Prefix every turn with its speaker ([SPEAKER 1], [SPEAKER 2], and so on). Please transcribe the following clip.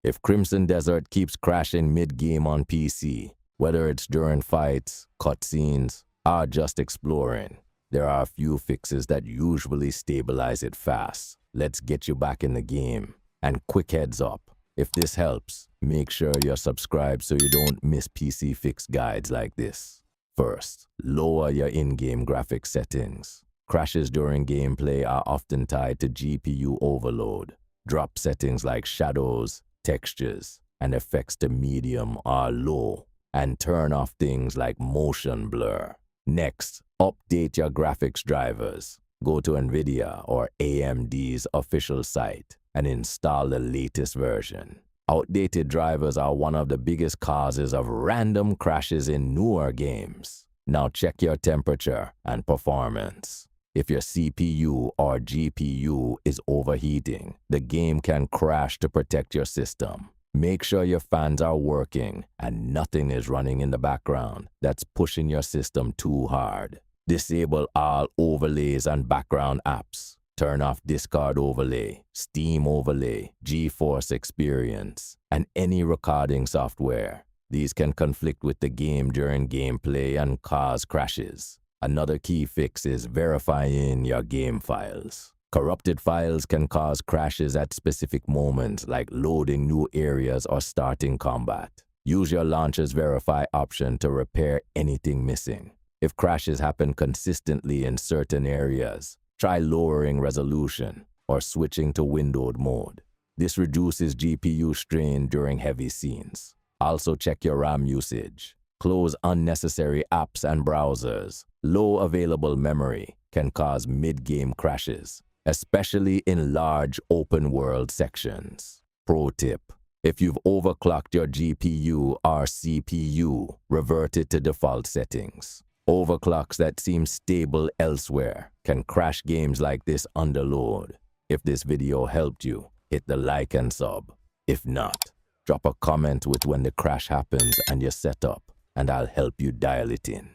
[SPEAKER 1] If Crimson Desert keeps crashing mid-game on PC, whether it's during fights, cutscenes, or just exploring, there are a few fixes that usually stabilize it fast. Let's get you back in the game. And quick heads up, if this helps, make sure you're subscribed so you don't miss PC fix guides like this. First, lower your in-game graphics settings. Crashes during gameplay are often tied to GPU overload. Drop settings like shadows, textures, and effects to medium or low, and turn off things like motion blur. Next, update your graphics drivers. Go to NVIDIA or AMD's official site and install the latest version. Outdated drivers are one of the biggest causes of random crashes in newer games. Now check your temperature and performance. If your CPU or GPU is overheating, the game can crash to protect your system. Make sure your fans are working and nothing is running in the background that's pushing your system too hard. Disable all overlays and background apps. Turn off Discord overlay, Steam overlay, GeForce Experience, and any recording software. These can conflict with the game during gameplay and cause crashes. Another key fix is verifying your game files. Corrupted files can cause crashes at specific moments like loading new areas or starting combat. Use your launcher's verify option to repair anything missing. If crashes happen consistently in certain areas, try lowering resolution or switching to windowed mode. This reduces GPU strain during heavy scenes. Also check your RAM usage. Close unnecessary apps and browsers. Low available memory can cause mid-game crashes, especially in large open-world sections. Pro tip: if you've overclocked your GPU or CPU, revert it to default settings. Overclocks that seem stable elsewhere can crash games like this under load. If this video helped you, hit the like and sub. If not, drop a comment with when the crash happens and your setup, and I'll help you dial it in.